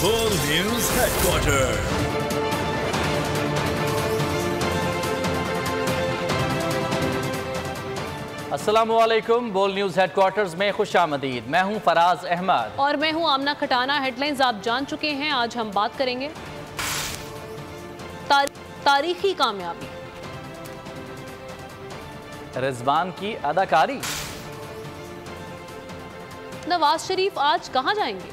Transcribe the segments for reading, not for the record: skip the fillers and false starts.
बोल news headquarter. अस्सलामुअलैकुम। बोल न्यूज़ हेडक्वार्टर्स में खुशामदीद। मैं हूं फराज अहमद और मैं हूं आमना खटाना। हेडलाइंस आप जान चुके हैं। आज हम बात करेंगे तारीखी कामयाबी, रिजवान की अदाकारी, नवाज शरीफ आज कहां जाएंगे,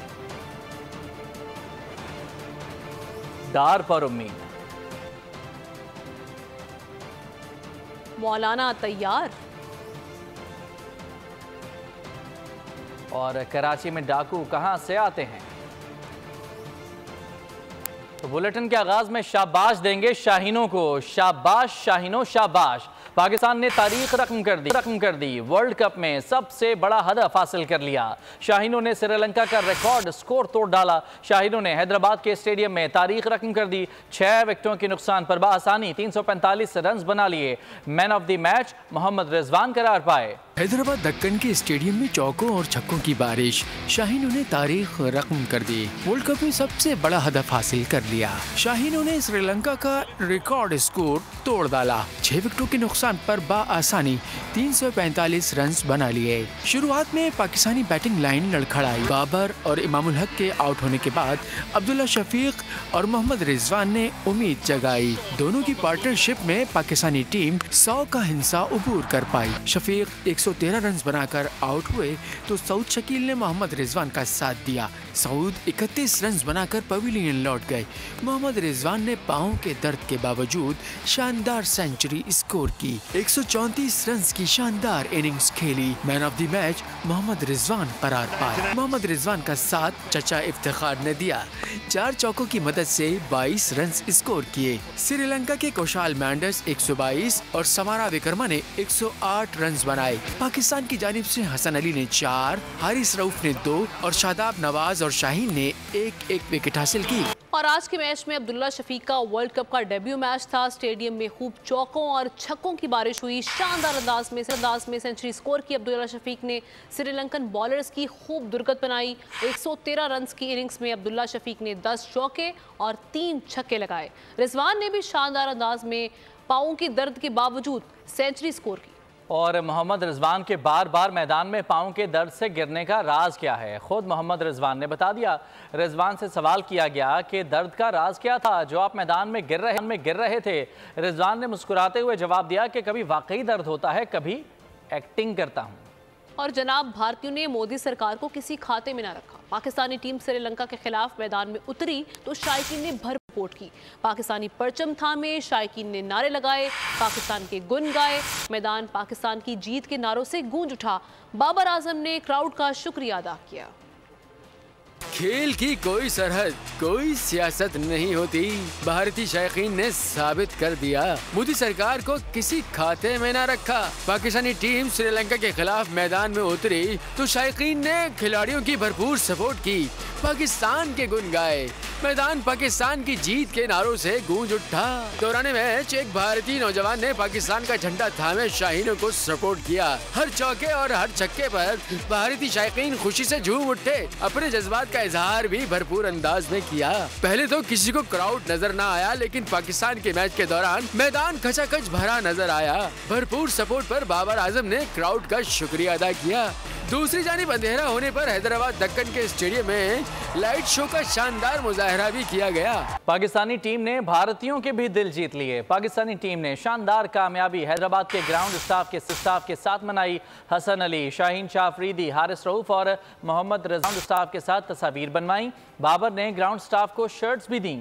डार पर उम्मीद, मौलाना तैयार और कराची में डाकू कहां से आते हैं। तो बुलेटिन के आगाज में शाबाश देंगे शाहीनों को। शाबाश शाहीनों शाबाश। पाकिस्तान ने तारीख रकम कर दी। वर्ल्ड कप में सबसे बड़ा हदफ हासिल कर लिया। शाहीनों ने श्रीलंका का रिकॉर्ड स्कोर तोड़ डाला। शाहीनों ने हैदराबाद के स्टेडियम में तारीख रकम कर दी। 6 विकेटों के नुकसान पर बाआसानी 345 रन बना लिए। Man of the match Mohammad Rizwan करार पाए। हैदराबाद दक्कन के स्टेडियम में चौकों और छक्कों की बारिश। शाहीनों ने तारीख रकम कर दी। वर्ल्ड कप में सबसे बड़ा हदफ हासिल कर लिया। शाहीनों ने श्रीलंका का रिकॉर्ड स्कोर तोड़ डाला। 6 विकेटों के नुकसान पर बाआसानी 345 रन बना लिए। शुरुआत में पाकिस्तानी बैटिंग लाइन लड़खड़ाई। बाबर और इमामुल हक के आउट होने के बाद अब्दुल्ला शफीक और मोहम्मद रिजवान ने उम्मीद जगाई। दोनों की पार्टनरशिप में पाकिस्तानी टीम 100 का हिस्सा उबूर कर पाई। शफीक 113 रन बनाकर आउट हुए तो सऊद शकील ने मोहम्मद रिजवान का साथ दिया। सऊद 31 रन बनाकर पवेलियन लौट गए। मोहम्मद रिजवान ने पांव के दर्द के बावजूद शानदार सेंचुरी स्कोर की। 134 रन की शानदार इनिंग्स खेली। Man of the match Mohammad Rizwan करार पाए। मोहम्मद रिजवान का साथ चचा इफ्तिखार ने दिया। 4 चौकों की मदद से 22 रन स्कोर किए। श्रीलंका के कौशाल मैंडर्स 122 और समारा विक्रमा ने 108 रन बनाए। पाकिस्तान की जानिब से हसन अली ने 4, हारिस रऊफ ने 2 और शादाब नवाज और शाहीन ने एक विकेट हासिल की। और आज के मैच में अब्दुल्ला शफीक का वर्ल्ड कप का डेब्यू मैच था। स्टेडियम में खूब चौकों और छक्कों की बारिश हुई। शानदार अंदाज में सेंचुरी स्कोर की अब्दुल्ला शफीक ने श्रीलंकन बॉलर्स की खूब दुर्गत बनाई। 113 रन की इनिंग्स में अब्दुल्ला शफीक ने 10 चौके और 3 छक्के लगाए। रिजवान ने भी शानदार अंदाज में पाँव की दर्द के बावजूद सेंचुरी स्कोर की। और मोहम्मद रिजवान के बार बार मैदान में पाँव के दर्द से गिरने का राज क्या है, खुद मोहम्मद रिजवान ने बता दिया। रिजवान से सवाल किया गया कि दर्द का राज क्या था जो आप मैदान में गिर रहे थे। रिजवान ने मुस्कुराते हुए जवाब दिया कि कभी वाकई दर्द होता है, कभी एक्टिंग करता हूँ। और जनाब, भारतीयों ने मोदी सरकार को किसी खाते में न रखा। पाकिस्तानी टीम श्रीलंका के खिलाफ मैदान में उतरी तो शायकीन ने भर सपोर्ट की। पाकिस्तानी परचम थामे, शायकीन ने नारे लगाए, पाकिस्तान के गुन गाए। मैदान पाकिस्तान की जीत के नारों से गूंज उठा। बाबर आजम ने क्राउड का शुक्रिया अदा किया। खेल की कोई सरहद, कोई सियासत नहीं होती। भारतीय शायकीन ने साबित कर दिया। मोदी सरकार को किसी खाते में न रखा। पाकिस्तानी टीम श्रीलंका के खिलाफ मैदान में उतरी तो शायकीन ने खिलाड़ियों की भरपूर सपोर्ट की, पाकिस्तान के गुन गाए। मैदान पाकिस्तान की जीत के नारों से गूंज उठा। दौरान मैच एक भारतीय नौजवान ने पाकिस्तान का झंडा थामे शाहीनों को सपोर्ट किया। हर चौके और हर छक्के पर भारतीय शायकीन खुशी से झूम उठे। अपने जज्बात का इजहार भी भरपूर अंदाज में किया। पहले तो किसी को क्राउड नजर न आया, लेकिन पाकिस्तान के मैच के दौरान मैदान खचाखच भरा नजर आया। भरपूर सपोर्ट पर बाबर आजम ने क्राउड का शुक्रिया अदा किया। दूसरी जानिब अंधेरा होने पर हैदराबाद दक्कन के स्टेडियम में लाइट शो का शानदार मुजाहरा भी किया गया। पाकिस्तानी टीम ने भारतीयों के भी दिल जीत लिए। पाकिस्तानी टीम ने शानदार कामयाबी हैदराबाद के ग्राउंड स्टाफ के साथ मनाई। हसन अली, शाहीन शाह अफरीदी, हारिस रऊफ और मोहम्मद रिजवान स्टाफ के साथ तस्वीर बनवाई। बाबर ने ग्राउंड स्टाफ को शर्ट्स भी दी।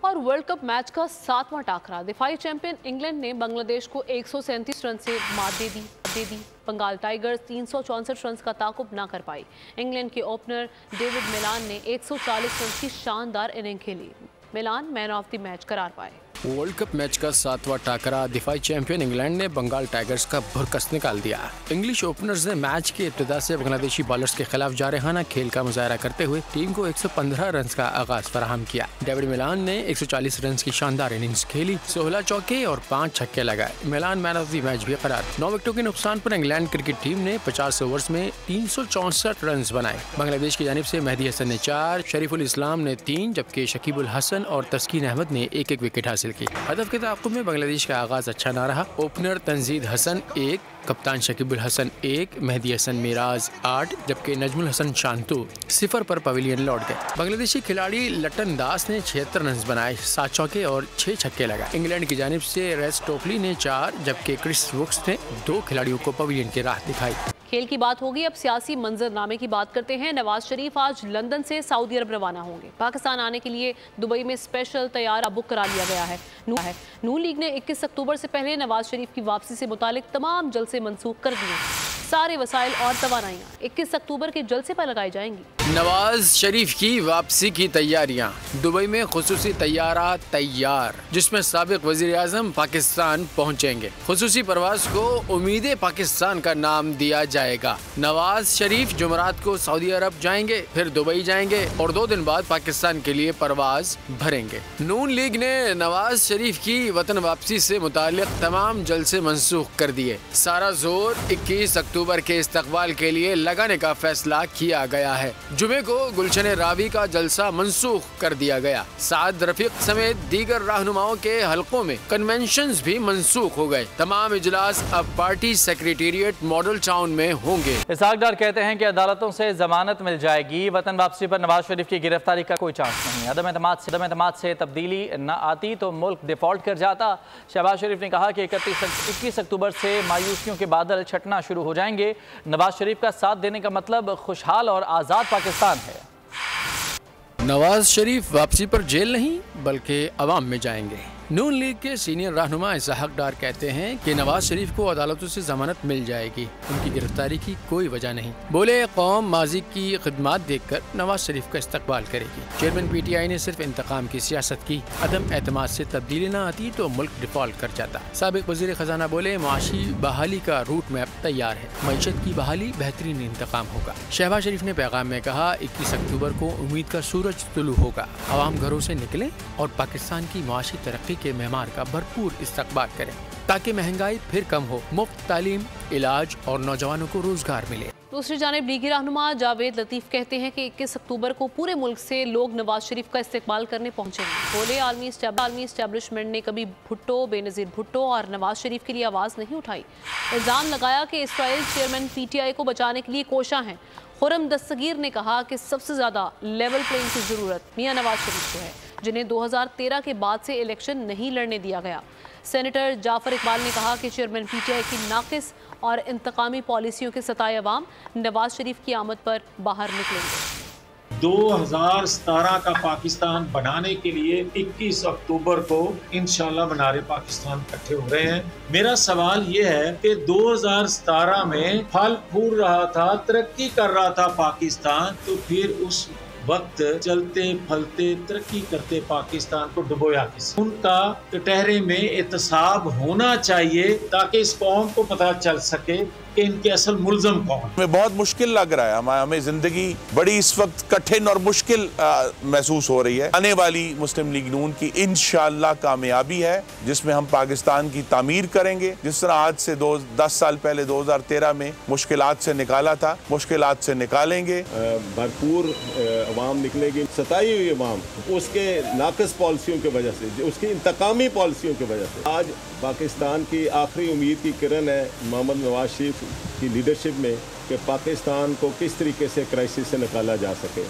और वर्ल्ड कप मैच का 7वां टाकरा। दिफाई चैंपियन इंग्लैंड ने बांग्लादेश को 137 रन से मात दे दी। बंगाल टाइगर्स 364 रन का ताकुब ना कर पाई। इंग्लैंड के ओपनर डेविड मिलान ने 140 रन की शानदार इनिंग खेली। मिलान मैन ऑफ द मैच करार पाए। वर्ल्ड कप मैच का 7वां टाकरा दिफाई चैंपियन इंग्लैंड ने बंगाल टाइगर्स का भुरकस निकाल दिया। इंग्लिश ओपनर्स ने मैच के इब्तिदा से बांग्लादेशी बॉलर्स के खिलाफ जारहाना खेल का मुजाहरा करते हुए टीम को 115 रन का आगाज फराहम किया। डेविड मिलान ने 140 रन की शानदार इनिंग्स खेली, 16 चौके और 5 छक्के लगाए। मिलान मैन ऑफ द मैच भी करार। 9 विकेटों के नुकसान पर इंग्लैंड क्रिकेट टीम ने 50 ओवर्स में 364 रन बनाए। बांग्लादेश की जानिब से मेहदी हसन ने 4, शरीफुल इस्लाम ने 3, जबकि शकीबुल हसन और तस्कीन अहमद ने एक विकेट हासिल की। हदफ के ताक़ुब में बांग्लादेश का आगाज अच्छा न रहा। ओपनर तंजीद हसन 1, कप्तान शकीबुल हसन 1, मेहदी हसन मिराज 8, जबकि नजमुल हसन शांतु 0 पर पवेलियन लौट गए। बांग्लादेशी खिलाड़ी लटन दास ने 76 रन बनाए, 7 चौके और 6 छक्के लगाए। इंग्लैंड की जानिब से रेस टोकली ने 4, जबकि क्रिस वुक्स ने 2 खिलाड़ियों को पवेलियन की राह दिखाई। खेल की बात होगी, अब सियासी मंजरनामे की बात करते हैं। नवाज शरीफ आज लंदन से सऊदी अरब रवाना होंगे। पाकिस्तान आने के लिए दुबई में स्पेशल तैयारा बुक करा लिया गया है। नून लीग ने 21 अक्टूबर से पहले नवाज शरीफ की वापसी से मुतालिक तमाम जलसे मंसूख कर दिए। सारे वसाइल और तवानाइयाँ 21 अक्टूबर के जलसे पर लगाई जाएंगी। नवाज शरीफ की वापसी की तैयारियां। दुबई में खुसूसी तैयारा तैयार, जिसमें साबिक वजीर आजम पाकिस्तान पहुंचेंगे। खुसूसी परवाज को उम्मीद पाकिस्तान का नाम दिया जाएगा। नवाज शरीफ जुमरात को सऊदी अरब जाएंगे, फिर दुबई जाएंगे और 2 दिन बाद पाकिस्तान के लिए परवाज भरेंगे। नून लीग ने नवाज शरीफ की वतन वापसी से मुताल्लिक तमाम जलसे मंसूख कर दिए। सारा जोर 21 अक्टूबर के इस्तकबाल के लिए लगाने का फैसला किया गया है। जुमे को गुलशन रावी का जलसा मंसूख कर दिया गया। साद रफीक समेत दीगर रहनुमाओं के हलकों में कन्वेंशंस भी मंसूख हो गए। तमाम इजलास अब पार्टी सेक्रेटेरिएट मॉडल टाउन में होंगे। इसहाक डार कहते हैं कि अदालतों से जमानत मिल जाएगी। वतन वापसी पर नवाज शरीफ की गिरफ्तारी का कोई चांस नहीं। अदम एतमाद से तब्दीली न आती तो मुल्क डिफॉल्ट कर जाता। शहबाज शरीफ ने कहा कि 21 अक्टूबर से मायूसियों के बादल छटना शुरू हो जाएंगे। नवाज शरीफ का साथ देने का मतलब खुशहाल और आज़ाद पाकिस्तान है। नवाज शरीफ वापसी पर जेल नहीं बल्कि अवाम में जाएंगे। नून लीग के सीनियर रहनुमा इसहाक डार कहते हैं कि नवाज शरीफ को अदालतों से जमानत मिल जाएगी। उनकी गिरफ्तारी की कोई वजह नहीं। बोले कौम माजी की खिदमात देखकर नवाज शरीफ का इस्तकबाल करेगी। चेयरमैन PTI ने सिर्फ इंतकाम की सियासत की। अदम एतमाद से तब्दीली न आती तो मुल्क डिफॉल्ट कर जाता। साबिक वजीर खजाना बोले मुआशी बहाली का रूट मैप तैयार है। मईशत की बहाली बेहतरीन इंतकाम होगा। शहबाज शरीफ ने पैगाम में कहा 21 अक्टूबर को उम्मीद का सूरज तुलू होगा। आवाम घरों से निकले और पाकिस्तान की मुआशी तरक्की के मेहमान का भरपूर इस्तकबाल करें ताकि महंगाई फिर कम हो, मुफ्त तालीम, इलाज और नौजवानों को रोजगार मिले। दूसरी जानिब लीगी रहनुमा जावेद लतीफ कहते हैं कि 21 अक्टूबर को पूरे मुल्क से लोग नवाज शरीफ का इस्तकबाल करने पहुंचेंगे। बोले आलमी इस्टेब्लिशमेंट ने कभी भुट्टो, बेनज़ीर भुट्टो और नवाज शरीफ के लिए आवाज़ नहीं उठाई। इल्ज़ाम लगाया कि इसराइल चेयरमैन PTI को बचाने के लिए कोशा हैं। खुर्रम दस्तगीर ने कहा कि सबसे ज़्यादा लेवल प्लेइंग की ज़रूरत मियां नवाज शरीफ को है, जिन्हें 2013 के बाद से इलेक्शन नहीं लड़ने दिया गया। सेनेटर जाफर इकबाल ने कहा कि चेयरमैन PTI की नाकिस और इंतकामी पॉलिसियों के सताए अवाम नवाज शरीफ की आमद पर बाहर निकलेंगे। 2017 का पाकिस्तान बनाने के लिए 21 अक्टूबर को इंशाल्लाह मनारे पाकिस्तान इकट्ठे हो रहे हैं। मेरा सवाल ये है कि 2017 में फल फूल रहा था, तरक्की कर रहा था पाकिस्तान, तो फिर उस वक्त चलते फलते तरक्की करते पाकिस्तान को डुबोया किसी। उनका कटहरे में एहतसाब होना चाहिए ताकि इस कौम को पता चल सके कि इनके असल मुल्ज़म कौन। हमें बहुत मुश्किल लग रहा है, हमें जिंदगी बड़ी इस वक्त कठिन और मुश्किल महसूस हो रही है। आने वाली मुस्लिम लीग नून की इंशाअल्लाह कामयाबी है, जिसमें हम पाकिस्तान की तामीर करेंगे। जिस तरह आज से 10 साल पहले 2013 में मुश्किलात से निकाला था, मुश्किलात से निकालेंगे। भरपूर अवाम निकलेगी। सताई हुई अवाम उसके नाकस पॉलिसियों की वजह से, उसकी इंतकामी पॉलिसियों की वजह से आज पाकिस्तान की आखिरी उम्मीद की किरण है मोहम्मद नवाज शरीफ की लीडरशिप में कि पाकिस्तान को किस तरीके से क्राइसिस से निकाला जा सके।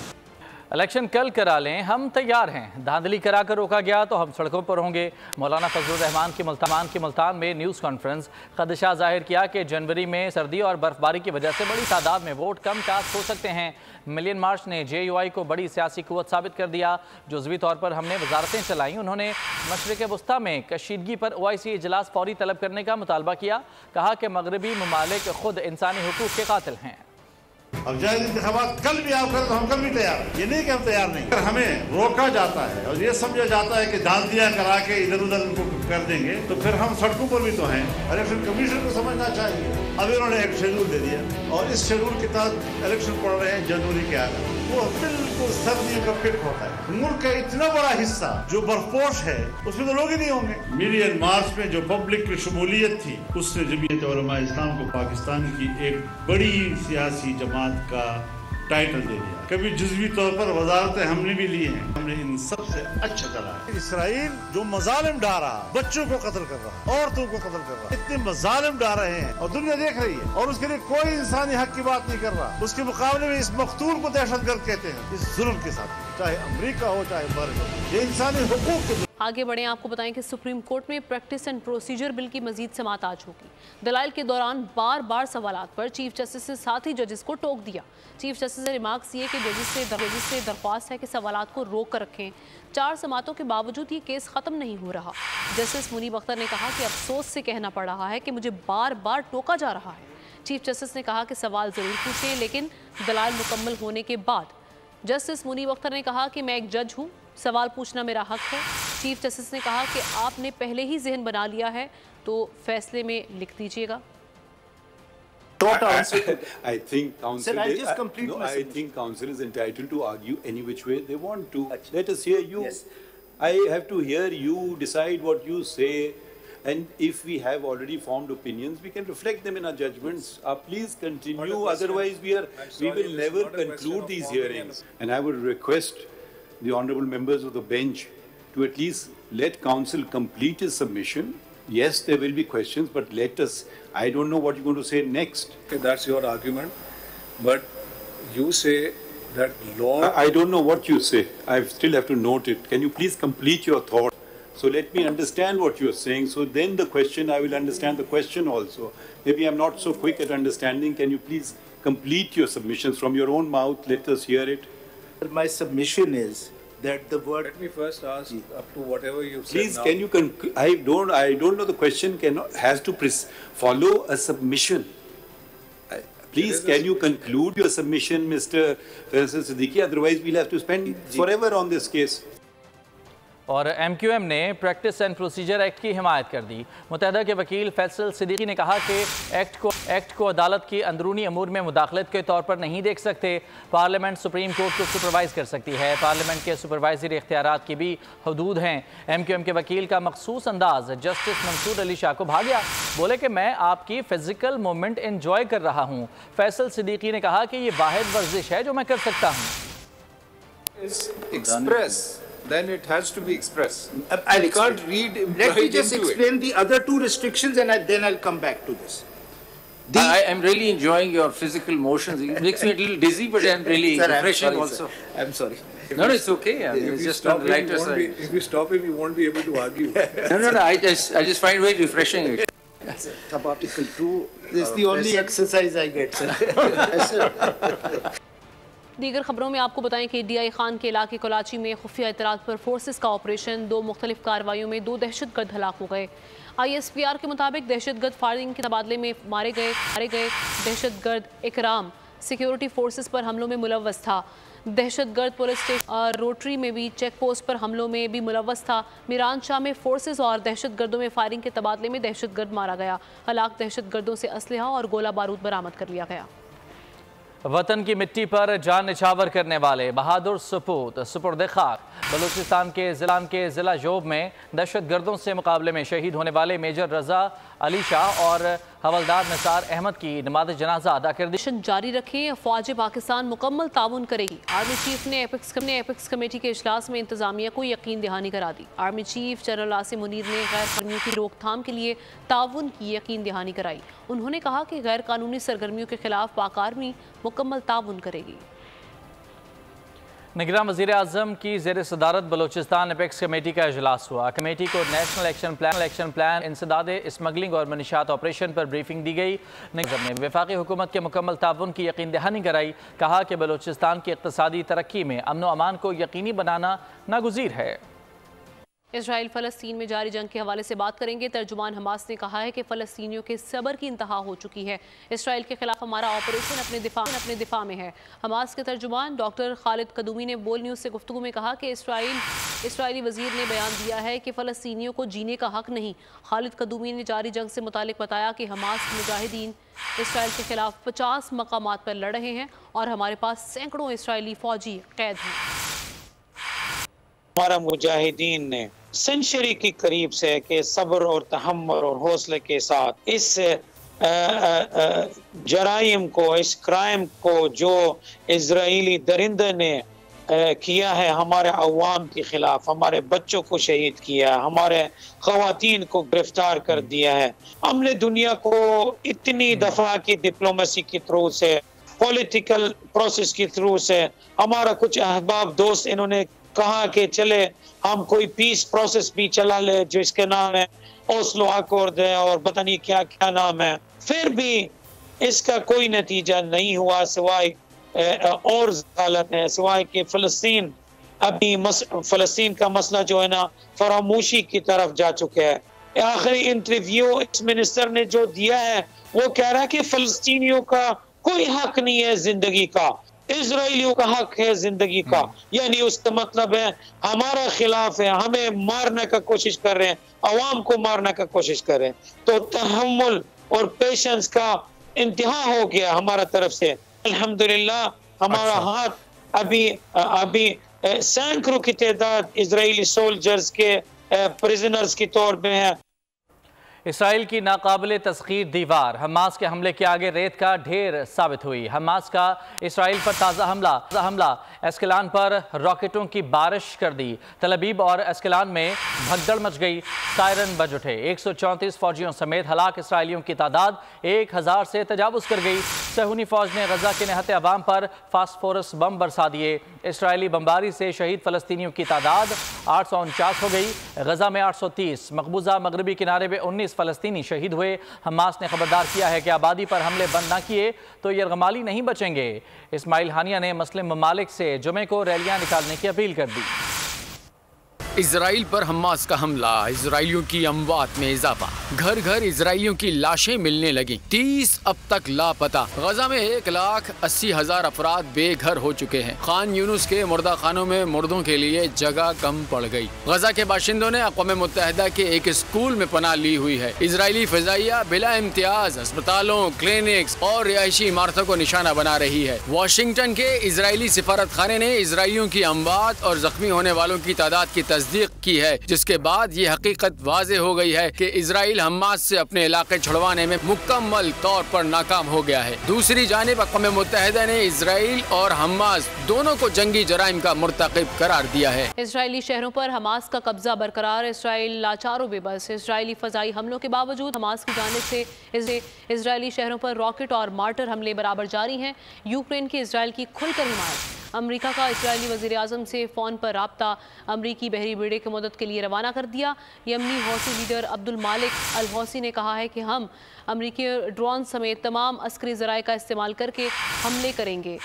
इलेक्शन कल करा लें, हम तैयार हैं। धांधली करा कर रोका गया तो हम सड़कों पर होंगे। मौलाना फजलुर रहमान की मुल्तान में न्यूज़ कॉन्फ्रेंस। खदशा जाहिर किया कि जनवरी में सर्दी और बर्फबारी की वजह से बड़ी तादाद में वोट कम कास्ट हो सकते हैं। मिलियन मार्च ने JUI को बड़ी सियासी कुव्वत साबित कर दिया। जुज़वी तौर पर हमने वजारतें चलाई। उन्होंने मशरिक़ वस्ता में कशीदगी पर OIC इजलास फौरी तलब करने का मुतालबा किया। कहा कि मगरबी ममालिक खुद इंसानी हुकूक़ के कातिल हैं। अब जायज इंतखाबात कल भी आप करें तो हम कल भी तैयार हैं, ये नहीं कि हम तैयार नहीं। अगर हमें रोका जाता है और ये समझा जाता है कि दांतियां करा के इधर उधर इनको कर देंगे तो फिर हम सड़कों पर भी तो हैं। इलेक्शन कमीशन को समझना चाहिए। अब इन्होंने एक शेड्यूल दे दिया और इस शेड्यूल के तहत इलेक्शन पड़ रहे हैं जनवरी के आगे, वो बिल्कुल सर्दियों का पिक होता है। मुल्क का इतना बड़ा हिस्सा जो बर्फपोश है उसमें तो लोग ही नहीं होंगे। मिलियन मार्च में जो पब्लिक की शमूलियत थी उसने जमीयत उलमा इस्लाम को पाकिस्तान की एक बड़ी सियासी जमात का टाइटल दे दिया। कभी जुज़वी तौर पर वजारतें हमने भी ली हैं, हमने इन सबसे अच्छा चला है। इसराइल जो मजालिम डा रहा, बच्चों को कत्ल कर रहा, औरतों को कत्ल कर रहा, इतने मजालिम डा रहे हैं और दुनिया देख रही है और उसके लिए कोई इंसानी हक की बात नहीं कर रहा। उसके मुकाबले में इस मकतूल को दहशतगर्द कहते हैं, इस जुल्म के साथ, चाहे अमेरिका हो चाहे भारत हो, ये इंसानी हुकूक के। आगे बढ़े, आपको बताएं कि सुप्रीम कोर्ट में प्रैक्टिस एंड प्रोसीजर बिल की मजीद समाअत आज होगी। दलाइल के दौरान बार बार सवालात पर चीफ जस्टिस ने साथ ही जजेस को टोक दिया। चीफ जस्टिस ने रिमार्क्स दिए कि जजेस से दरख्वास्त है कि सवालात को रोक कर रखें। 4 समातों के बावजूद ये केस ख़त्म नहीं हो रहा। जस्टिस मुनीब अख्तर ने कहा कि अफसोस से कहना पड़ रहा है कि मुझे बार बार टोका जा रहा है। चीफ जस्टिस ने कहा कि सवाल ज़रूर पूछें लेकिन दलाइल मुकम्मल होने के बाद। जस्टिस मुनीब अख्तर ने कहा कि मैं एक जज हूँ, सवाल पूछना मेरा हक है। चीफ जस्टिस ने कहा कि आपने पहले ही जहन बना लिया है तो फैसले में लिख दीजिएगा। I think council. I think council is entitled to argue any which way they want to. Let us hear you. Yes. I have to hear you decide what you say, and if we have already formed opinions, we can reflect them in our judgments. Please continue. Otherwise, we will never conclude these hearings. And I would request the honourable members of the bench to at least let council complete his submission. Yes, there will be questions, but let us. I don't know what you're going to say next. Okay, that's your argument, but you say that law. I don't know what you say. I still have to note it. Can you please complete your thought? So let me understand what you're saying. So then the question, I will understand the question also. Maybe I'm not so quick at understanding. Can you please complete your submissions from your own mouth? Let us hear it. My submission is that the word. Let me first ask up to whatever you said. Please, now. can you? I don't know. The question has to follow a submission. Please, can you conclude your submission, Mr. Faisal Siddiqui? Otherwise, we'll have to spend forever on this case. और MQM ने practice and procedure act की हिमायत कर दी। मुत्तहदा के वकील फैसल सिद्दीकी ने कहा कि act को अदालत की अंदरूनी अमूर में मुदाखलत के तौर पर नहीं देख सकते। पार्लियामेंट सुप्रीम कोर्ट को सुपरवाइज कर सकती है। पार्लियामेंट के सुपरवाइजरी इख्तियारात की भी हदूद हैं। MQM के वकील का मखसूस अंदाज जस्टिस मंसूर अली शाह को भा गया। बोले कि मैं आपकी फिजिकल मूवमेंट इंजॉय कर रहा हूँ। फैसल सिद्दीकी ने कहा कि ये वाहिद वर्जिश है जो मैं कर सकता हूँ। Then it has to be expressed. I can't read. Let me just explain the other 2 restrictions, and then I'll come back to this. I am really enjoying your physical motions. It makes me a little dizzy, but I'm really refreshing also. I'm sorry. No, it's okay. It's just on the lighter side. If you stop him, you won't be able to argue. No. I just find it very refreshing. Article 2. This is the only exercise I get, sir. दीगर खबरों में आपको बताएं कि DI Khan के इलाके कराची में खुफिया इतलात पर फोर्सेस का ऑपरेशन। 2 मुख्तलिफ कार्रवाइयों में 2 दहशतगर्द हलाक हो गए। ISPR के मुताबिक दहशतगर्द फायरिंग के तबादले में मारे गए दहशतगर्द इकराम सिक्योरिटी फोर्सेस पर हमलों में मुलव्वस था। दहशतगर्द पुलिस स्टेशन रोटरी में भी चेक पोस्ट पर हमलों में भी मुलव्वस था। मीरान शाह में फोर्सेस और दहशतगर्दों में फायरिंग के तबादले में दहशतगर्द मारा गया। हलाक दहशतगर्दों से असलहा और गोला बारूद बरामद कर लिया गया। वतन की मिट्टी पर जान निछावर करने वाले बहादुर सपूत सुपुर्द खाक बलूचिस्तान के ज़िला जोब में दहशतगर्दों से मुकाबले में शहीद होने वाले मेजर रजा अली शाह और हवलदार निसार अहमद की नमाज जनाजा अदा कर दी। जारी रखें, फौज पाकिस्तान मुकम्मल ताउन करेगी। आर्मी चीफ ने एपिक्स कमेटी के इजलास में इंतजामिया को यकीन दहानी करा दी। Army chief general Asim Munir ने गैर कर्मियों की रोकथाम के लिए ताउन की यकीन दहानी कराई। उन्होंने कहा कि गैर कानूनी सरगर्मियों के खिलाफ पाक आर्मी मुकम्मल ताउन करेगी। निगरान वज़ीर आज़म की ज़ेर सदारत बलूचिस्तान एपेक्स कमेटी का इजलास हुआ। कमेटी को नेशनल एक्शन प्लान इंसदाद स्मगलिंग और मनशियात ऑपरेशन पर ब्रीफिंग दी गई। निगरान ने वफाकी हुकूमत के मुकम्मल ताउन की यकीन दहानी कराई। कहा कि बलूचिस्तान की इक़्तिसादी तरक्की में अमन व अमान को यकीनी बनाना नागुज़ीर है। इजराइल फ़लस्तीन में जारी जंग के हवाले से बात करेंगे। तर्जुमान हमास ने कहा है कि फ़लस्तीनियों के सब्र की इंतहा हो चुकी है। इजराइल के खिलाफ हमारा ऑपरेशन अपने दिफा में है। हमास के तर्जुमान डॉक्टर खालिद कदूमी ने बोल न्यूज़ से गुफ्तगू में कहा कि इजरायली वज़ीर ने बयान दिया है कि फ़लस्तीनियों को जीने का हक नहीं। खालिद कदूमी ने जारी जंग से मुतालिक बताया कि हमास मुजाहिदीन इजराइल के खिलाफ 50 मकामात पर लड़ रहे हैं और हमारे पास सैकड़ों इजरायली फ़ौजी कैद हैं। हमारा मुजाहिदीन ने सेंचुरी की करीब से कि सब्र और तहम्मुल और हौसले के साथ इस जराइम को, इस क्राइम को जो इजरायली दरिंदे ने किया है हमारे अवाम के खिलाफ, हमारे बच्चों को शहीद किया है, हमारे ख़वातीन को गिरफ्तार कर दिया है। हमने दुनिया को इतनी दफ़ा की डिप्लोमेसी के थ्रू से, पॉलिटिकल प्रोसेस के थ्रू से, हमारा कुछ अहबाब दोस्त इन्होंने कहा कि चले हम कोई पीस प्रोसेस भी चला ले जिसके नाम है ओस्लो अकॉर्ड है और पता नहीं क्या क्या नाम है, फिर भी इसका कोई नतीजा नहीं हुआ सिवाय और हालत है, सिवाय कि फ़लस्तीन अभी फ़लस्तीन का मसला जो है ना फरामोशी की तरफ जा चुका है। आखिरी इंटरव्यू इस मिनिस्टर ने जो दिया है वो कह रहा है कि फ़लस्तीनियों का कोई हक नहीं है जिंदगी का, इजराइलियों का हक है जिंदगी का। यानी उसका मतलब है हमारा खिलाफ है, हमें मारने का कोशिश कर रहे हैं, अवाम को मारने का कोशिश कर रहे हैं। तो तहम्मुल और पेशेंस का इंतहा हो गया हमारा तरफ से। अल्हम्दुलिल्लाह हमारा हाथ अभी सैकड़ों की तादाद इजरायली सोल्जर्स के प्रिजनर्स के तौर पे है। इसराइल की नाकाबिले तस्खीर दीवार हमास के हमले के आगे रेत का ढेर साबित हुई। हमास का इसराइल पर ताज़ा हमला एस्कलान पर रॉकेटों की बारिश कर दी। तल अबीब और एस्कलान में भगदड़ मच गई, सायरन बज उठे। 134 फौजियों समेत हलाक इसराइलियों की तादाद 1000 से तजावुज़ कर गई। सहूनी फौज ने गजा के निहत्ते अवाम पर फास्फोरस बम बरसा दिए। इसराइली बमबारी से शहीद फ़लस्तीनियों की तादाद 849 हो गई। गजा में 830, मकबूजा मगरबी किनारे में 19 फ़लस्तीनी शहीद हुए। हमास ने खबरदार किया है कि आबादी पर हमले बंद न किए तो यरगमाली नहीं बचेंगे। इस्माइल हानिया ने मुस्लिम ममालिक से जुमे को रैलियां निकालने की अपील कर दी। इजराइल पर हमास का हमला, इजराइलियों की अमवात में इजाफा, घर घर इजराइलियों की लाशें मिलने लगी। 30 अब तक लापता। गजा में 1,80,000 अफराद बेघर हो चुके हैं। खान यूनुस के मुर्दा खानों में मुर्दों के लिए जगह कम पड़ गई। गजा के बाशिंदों ने अक़वाम मुत्तहिदा के एक स्कूल में पनाह ली हुई है। इजरायली फ़िज़ाइया बिला इम्तियाज अस्पतालों, क्लिनिक्स और रिहायशी इमारतों को निशाना बना रही है। वाशिंगटन के इजरायली सिफारत खाने ने इजराइलियों की अमवात और जख्मी होने वालों की तादाद की तस्दीक की है, जिसके बाद ये हकीकत वाज़ेह हो गई है कि इजराइल हमास से अपने इलाके छुड़वाने में मुकम्मल तौर पर नाकाम हो गया है। दूसरी जानिब अक़वाम मुत्तहिदा ने इजराइल और हमास दोनों को जंगी जराइम का मुर्तकिब करार दिया है। इजरायली शहरों पर हमास का कब्जा बरकरार, इसराइल लाचार व बेबस। इजरायली फ़ज़ाई हमलों के बावजूद हमास की जानिब से इजरायली शहरों पर रॉकेट और मार्टर हमले बराबर जारी हैं। यूक्रेन की इजराइल की खुलकर हिमायत। अमरीका का इजरायली वज़ीर-ए-आज़म से फ़ोन पर राब्ता, अमरीकी बहरी बेड़े की मदद के लिए रवाना कर दिया। यमनी हौसी लीडर अब्दुल मालिक अल हौसी ने कहा है कि हम अमरीकी ड्रोन समेत तमाम अस्करी ज़राए का इस्तेमाल करके हमले करेंगे।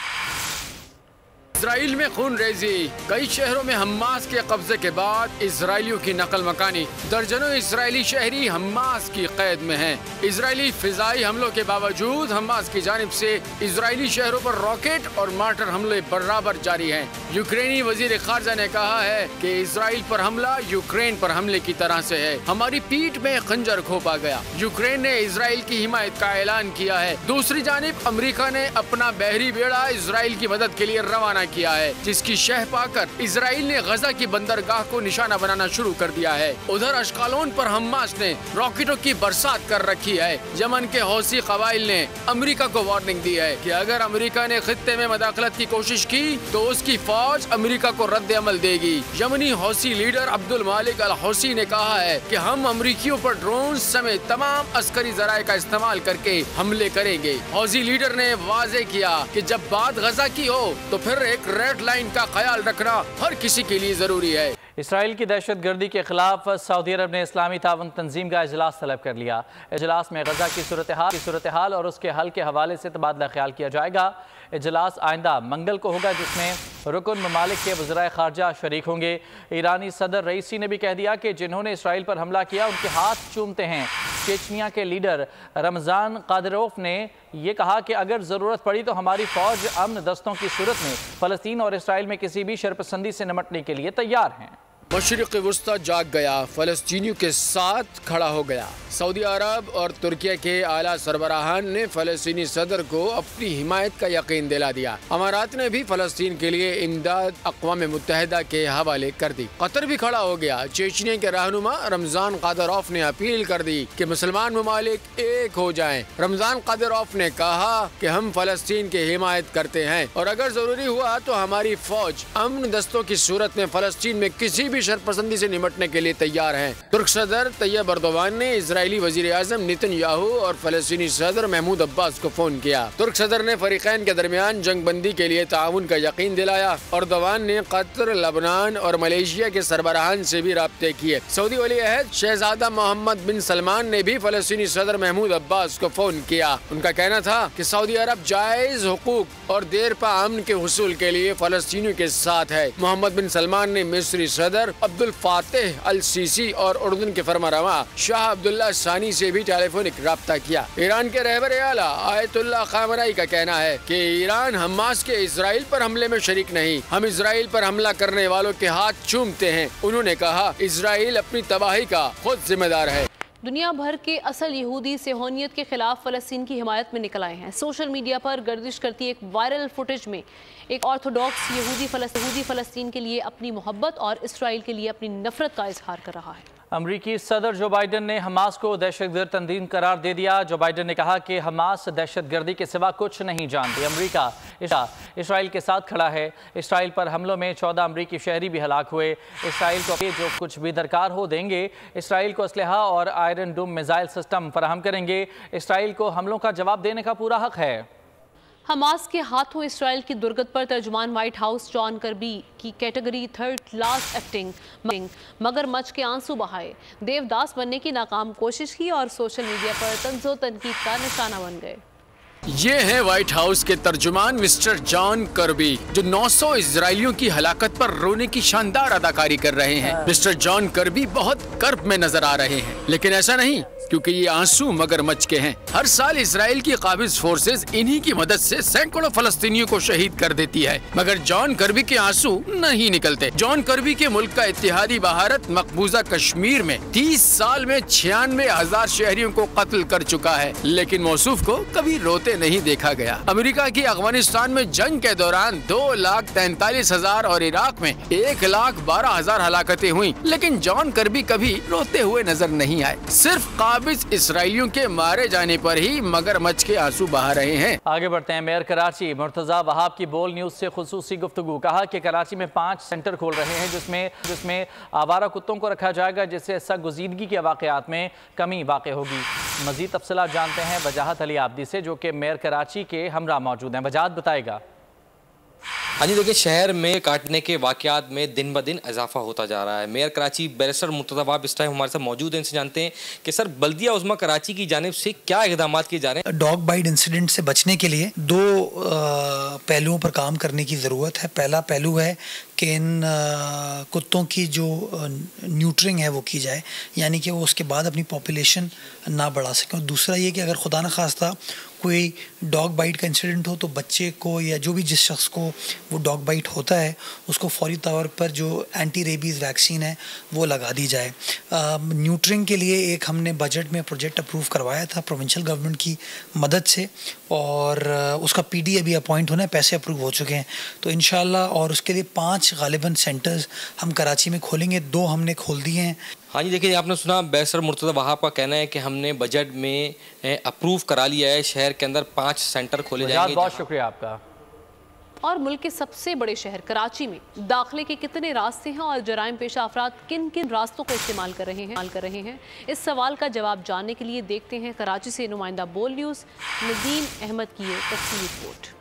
इजराइल में खून रेजी, कई शहरों में हमास के कब्जे के बाद इजरायलियों की नकल मकानी। दर्जनों इजरायली शहरी हमास की कैद में हैं। इजरायली फिजाई हमलों के बावजूद हमास की जानिब से इजरायली शहरों पर रॉकेट और मार्टर हमले बराबर जारी हैं। यूक्रेनी वजीर खारजा ने कहा है कि इजराइल पर हमला यूक्रेन पर हमले की तरह से है। हमारी पीठ में खंजर घोंपा गया। यूक्रेन ने इजराइल की हिमायत का ऐलान किया है। दूसरी जानिब अमरीका ने अपना बहरी बेड़ा इजराइल की मदद के लिए रवाना किया है, जिसकी शह पाकर इजराइल ने गजा की बंदरगाह को निशाना बनाना शुरू कर दिया है। उधर अश्कालोन पर हमास ने रॉकेटों की बरसात कर रखी है। यमन के हौसी कबाइल ने अमेरिका को वार्निंग दी है कि अगर अमेरिका ने खित्ते में मदाखलत की कोशिश की तो उसकी फौज अमेरिका को रद्द अमल देगी। यमनी हौसी लीडर अब्दुल मालिक अल हौसी ने कहा है कि हम अमरीकियों पर ड्रोन समेत तमाम अस्करी जराये का इस्तेमाल करके हमले करेंगे। हौसी लीडर ने वाजे किया कि जब बात गजा की हो तो फिर एक रेड लाइन का ख्याल रखना हर किसी के लिए जरूरी है। इसराइल की दहशतगर्दी के खिलाफ सऊदी अरब ने इस्लामी तावन तंजीम का इजलास तलब कर लिया। इजलास में गजा की सूरत हाल और उसके हल के हवाले से तबादला ख्याल किया जाएगा। इजलास आइंदा मंगल को होगा, जिसमें रुकन ममालिक के वज़राए ख़ारजा शरीक होंगे। ईरानी सदर रईसी ने भी कह दिया कि जिन्होंने इसराइल पर हमला किया उनके हाथ चूमते हैं। चेचनिया के लीडर रमज़ान कादिरोव ने यह कहा कि अगर ज़रूरत पड़ी तो हमारी फ़ौज अमन दस्तों की सूरत में फ़लस्तीन और इसराइल में किसी भी शरपसंदी से निपटने के लिए तैयार हैं। मशरिक़ वुस्ता जाग गया, फ़लस्तीनियों के साथ खड़ा हो गया। सऊदी अरब और तुर्की के आला सरबराहान ने फ़लस्तीनी सदर को अपनी हिमायत का यकीन दिला दिया। अमारात ने भी फ़लस्तीन के लिए इमदाद अक़वाम मुत्तहिदा के हवाले कर दी। कतर भी खड़ा हो गया। चेचनिया के रहनुमा रमज़ान कादिरोव ने अपील कर दी कि मुसलमान ममालिक एक हो जाएं। रमज़ान कादिरोव ने कहा कि हम फ़लस्तीन की हिमायत करते हैं और अगर ज़रूरी हुआ तो हमारी फ़ौज अमन दस्तों की सूरत में फ़लस्तीन में किसी भी शरपसंदी से निपटने के लिए तैयार हैं। तुर्क सदर तैयब अर्दोगान ने इजरायली वजीर आज़म नेतन्याहू और फ़लस्तीनी सदर महमूद अब्बास को फोन किया। तुर्क सदर ने फरीकैन के दरमियान जंग बंदी के लिए ताउन का यकीन दिलाया। अर्दोगान ने कतर, लबनान और मलेशिया के सरबराहान से भी राब्ते किए। सऊदी वली अहद शहजादा मोहम्मद बिन सलमान ने भी फ़लस्तीनी सदर महमूद अब्बास को फोन किया। उनका कहना था कि सऊदी अरब जायज हुकूक और देर पा अमन के हुसूल के लिए फ़लस्तीनियों के साथ है। मोहम्मद बिन सलमान ने मिस्री सदर अब्दुल फातेह अल सीसी और उर्दन के फरमारवा शाह अब्दुल्ला सानी से भी टेलीफोनिक राब्ता किया। ईरान के रहबर आला आयतुल्लाह खामनाई का कहना है कि ईरान हमास के इसराइल पर हमले में शरीक नहीं, हम इसराइल पर हमला करने वालों के हाथ चूमते हैं। उन्होंने कहा इसराइल अपनी तबाही का खुद जिम्मेदार है। दुनिया भर के असल यहूदी सेहोनियत के खिलाफ फ़लस्तीन की हिमायत में निकल आए हैं। सोशल मीडिया पर गर्दिश करती एक वायरल फुटेज में एक ऑर्थोडॉक्स यहूदी फ़लस्तीन के लिए अपनी मोहब्बत और इसराइल के लिए अपनी नफरत का इजहार कर रहा है। अमरीकी सदर जो बाइडन ने हमास को दहशतगर्द तंजीम करार दे दिया। जो बाइडन ने कहा कि हमास दहशतगर्दी के सिवा कुछ नहीं जानती। अमरीका इसराइल के साथ खड़ा है। इसराइल पर हमलों में 14 अमरीकी शहरी भी हलाक हुए। इसराइल को जो कुछ भी दरकार हो देंगे। इसराइल को असलहा और आयरन डूम मिसाइल सिस्टम फराहम करेंगे। इसराइल को हमलों का जवाब देने का पूरा हक है। हमास के हाथों इसराइल की दुर्गत पर तर्जुमान व्हाइट हाउस जॉन कर्बी की कैटेगरी 3 लास्ट एक्टिंग मगरमच्छ के आंसू बहाए, देवदास बनने की नाकाम कोशिश की और सोशल मीडिया पर तंज़ो तनकीद का निशाना बन गए। ये है व्हाइट हाउस के तर्जुमान मिस्टर जॉन कर्बी, जो 900 इजरायलियों की हलाकत पर रोने की शानदार अदाकारी कर रहे हैं। मिस्टर जॉन कर्बी बहुत कर्ब में नजर आ रहे हैं, लेकिन ऐसा नहीं, क्योंकि ये आंसू मगरमच्छ के हैं। हर साल इसराइल की काबिज फोर्सेस इन्हीं की मदद से सैकड़ों फलस्तीनियों को शहीद कर देती है, मगर जॉन कर्बी के आंसू नहीं निकलते। जॉन कर्बी के मुल्क का इत्तेहादी भारत मकबूजा कश्मीर में 30 साल में 96,000 शहरियों को कत्ल कर चुका है, लेकिन मौसूफ को कभी रोते नहीं देखा गया। अमेरिका की अफगानिस्तान में जंग के दौरान 2,43,000 और इराक में 1,12,000 हलाकतें हुई, लेकिन जॉन कर्बी कभी रोते हुए नजर नहीं आए। सिर्फ इसराइलियों के मारे जाने पर ही मगरमच्छ के आंसू बहा रहे हैं। आगे बढ़ते हैं। मेयर कराची मुर्तजा वहाब की बोल न्यूज से खुसूसी गुफ्तगू। कहा कि कराची में 5 सेंटर खोल रहे हैं जिसमें आवारा कुत्तों को रखा जाएगा, जिससे सगुजीदगी के वाकयात में कमी वाक़ होगी। मजीद तफसीलात जानते हैं वजाहत अली आबदी से, जो कि मेयर कराची के हमरा मौजूद हैं। वजाहत बताएगा। हाँ जी, देखिए शहर में काटने के वाकयात में दिन ब दिन इजाफा होता जा रहा है। मेयर कराची बैरिस्टर मुर्तजा वहाब इस टाइम हमारे साथ मौजूद हैं। इनसे जानते हैं कि सर बल्दिया उज़्मा कराची की जानिब से क्या इक़दामात किए जा रहे हैं। डॉग बाइट इंसिडेंट से बचने के लिए 2 पहलुओं पर काम करने की ज़रूरत है। पहला पहलू है कि इन कुत्तों की जो न्यूट्रिंग है वो की जाए, यानी कि वो उसके बाद अपनी पॉपुलेशन ना बढ़ा सकें। और दूसरा ये कि अगर खुदा न खास्ता कोई डॉग बाइट का इंसिडेंट हो तो बच्चे को या जो भी जिस शख्स को वो डॉग बाइट होता है उसको फौरी तौर पर जो एंटी रेबीज़ वैक्सीन है वो लगा दी जाए। न्यूट्रिंग के लिए एक हमने बजट में प्रोजेक्ट अप्रूव करवाया था प्रोविंशियल गवर्नमेंट की मदद से, और उसका PD अभी अपॉइंट होना है, पैसे अप्रूव हो चुके हैं। तो इंशाल्लाह और उसके लिए 5 गालिबन सेंटर्स हम कराची में खोलेंगे, 2 हमने खोल दिए हैं। हाँ जी, देखिए आपने सुना बैरिस्टर मुर्तजा वहाब का कहना है कि हमने बजट में अप्रूव करा लिया है, शहर के अंदर 5 सेंटर खोले जाएंगे। बहुत शुक्रिया आपका। और मुल्क के सबसे बड़े शहर कराची में दाखिले के कितने रास्ते हैं और जराइम पेशा अफराद किन किन रास्तों का इस्तेमाल कर रहे हैं, इस सवाल का जवाब जानने के लिए देखते हैं कराची से नुमाइंदा बोल न्यूज़ नदीम अहमद की ये तफसीली रिपोर्ट।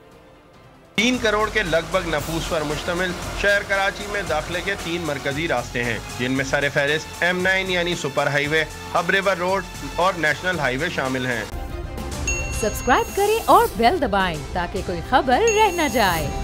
3 करोड़ के लगभग नफूस पर मुश्तमिल शहर कराची में दाखिले के 3 मरकजी रास्ते हैं, जिनमें सर फहरिस्त M9 यानी super highway, hub river road और नेशनल हाईवे शामिल हैं। सब्सक्राइब करें और बेल दबाएं ताकि कोई खबर रह न जाए।